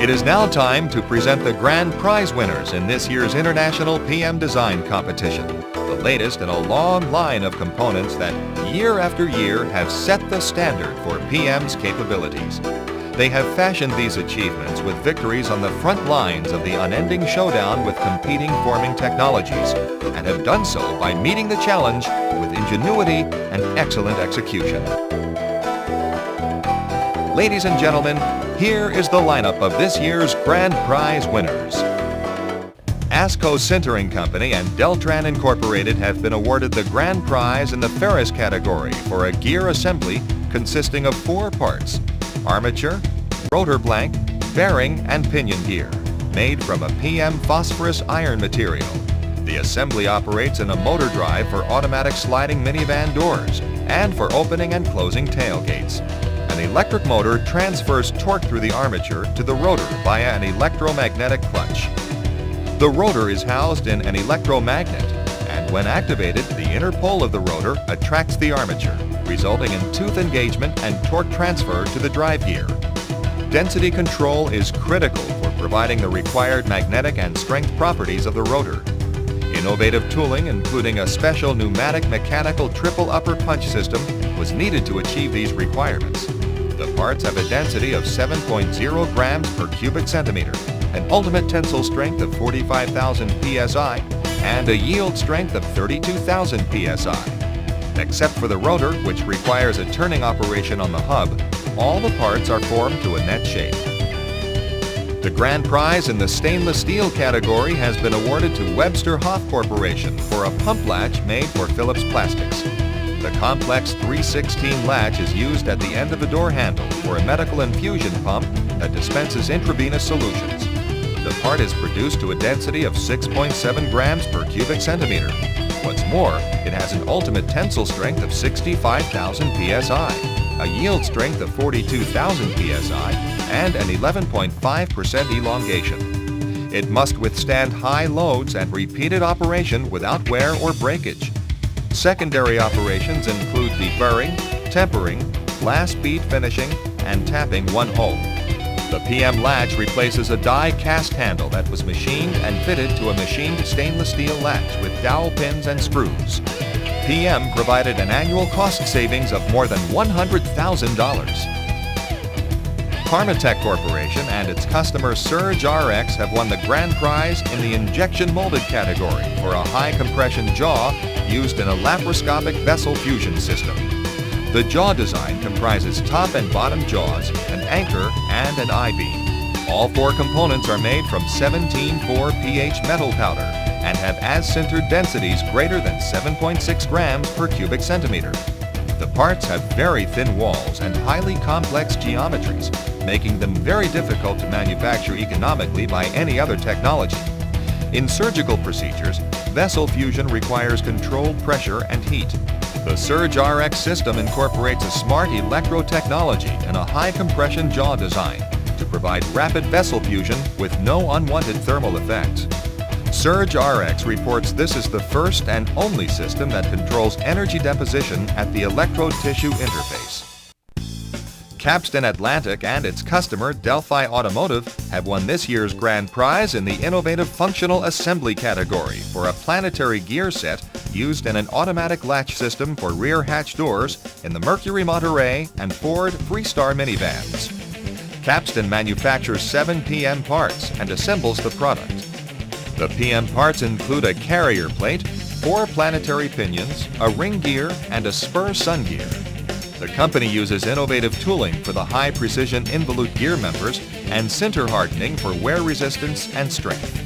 It is now time to present the grand prize winners in this year's International PM Design Competition, the latest in a long line of components that year after year have set the standard for PM's capabilities. They have fashioned these achievements with victories on the front lines of the unending showdown with competing forming technologies, and have done so by meeting the challenge with ingenuity and excellent execution. Ladies and gentlemen, here is the lineup of this year's grand prize winners. ASCO Sintering Company and Deltran Incorporated have been awarded the grand prize in the Ferris category for a gear assembly consisting of 4 parts: armature, rotor blank, bearing, and pinion gear, made from a PM phosphorus iron material. The assembly operates in a motor drive for automatic sliding minivan doors and for opening and closing tailgates. An electric motor transfers torque through the armature to the rotor via an electromagnetic clutch. The rotor is housed in an electromagnet, and when activated, the inner pole of the rotor attracts the armature, resulting in tooth engagement and torque transfer to the drive gear. Density control is critical for providing the required magnetic and strength properties of the rotor. Innovative tooling, including a special pneumatic mechanical triple upper punch system, was needed to achieve these requirements. The parts have a density of 7.0 grams per cubic centimeter, an ultimate tensile strength of 45,000 psi, and a yield strength of 32,000 psi. Except for the rotor, which requires a turning operation on the hub, all the parts are formed to a net shape. The grand prize in the stainless steel category has been awarded to Webster Hoff Corporation for a pump latch made for Phillips Plastics. The complex 316 latch is used at the end of the door handle for a medical infusion pump that dispenses intravenous solutions. The part is produced to a density of 6.7 grams per cubic centimeter. What's more, it has an ultimate tensile strength of 65,000 psi, a yield strength of 42,000 psi, and an 11.5% elongation. It must withstand high loads and repeated operation without wear or breakage. Secondary operations include deburring, tempering, last bead finishing, and tapping one hole. The PM latch replaces a die cast handle that was machined and fitted to a machined stainless steel latch with dowel pins and screws. PM provided an annual cost savings of more than $100,000. Parmatech Corporation and its customer Surge RX have won the grand prize in the injection molded category for a high compression jaw used in a laparoscopic vessel fusion system. The jaw design comprises top and bottom jaws, an anchor, and an I-beam. All 4 components are made from 17.4 pH metal powder and have as-sintered densities greater than 7.6 grams per cubic centimeter. The parts have very thin walls and highly complex geometries, making them very difficult to manufacture economically by any other technology. In surgical procedures, vessel fusion requires controlled pressure and heat. The Surge RX system incorporates a smart electro technology and a high compression jaw design to provide rapid vessel fusion with no unwanted thermal effects. Surge RX reports this is the first and only system that controls energy deposition at the electrode tissue interface. Capstan Atlantic and its customer Delphi Automotive have won this year's grand prize in the Innovative Functional Assembly category for a planetary gear set used in an automatic latch system for rear hatch doors in the Mercury Monterey and Ford Freestar minivans. Capstan manufactures 7 PM parts and assembles the product. The PM parts include a carrier plate, 4 planetary pinions, a ring gear, and a spur sun gear. The company uses innovative tooling for the high-precision involute gear members and sinter hardening for wear resistance and strength.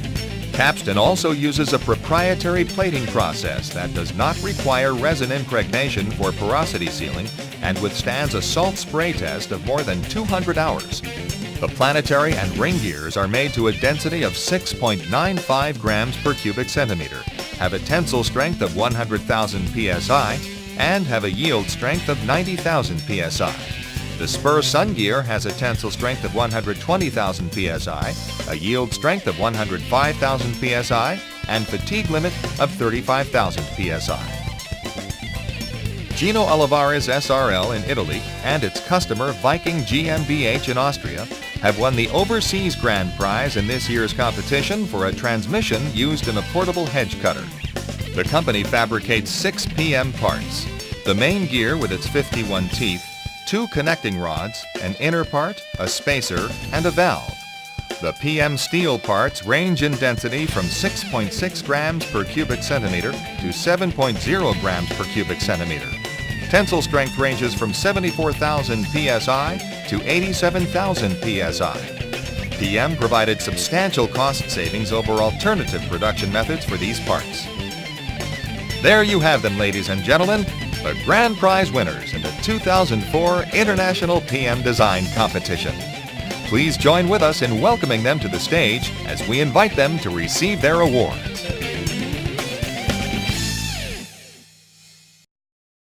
Capstan also uses a proprietary plating process that does not require resin impregnation for porosity sealing and withstands a salt spray test of more than 200 hours. The planetary and ring gears are made to a density of 6.95 grams per cubic centimeter, have a tensile strength of 100,000 psi, and have a yield strength of 90,000 psi. The spur sun gear has a tensile strength of 120,000 psi, a yield strength of 105,000 psi, and fatigue limit of 35,000 psi. Gino Olivares SRL in Italy and its customer Viking GmbH in Austria have won the Overseas Grand Prize in this year's competition for a transmission used in a portable hedge cutter. The company fabricates 6 PM parts: the main gear with its 51 teeth, 2 connecting rods, an inner part, a spacer, and a valve. The PM steel parts range in density from 6.6 grams per cubic centimeter to 7.0 grams per cubic centimeter. Tensile strength ranges from 74,000 psi to 87,000 psi. PM provided substantial cost savings over alternative production methods for these parts. There you have them, ladies and gentlemen, the grand prize winners in the 2004 International PM Design Competition. Please join with us in welcoming them to the stage as we invite them to receive their awards.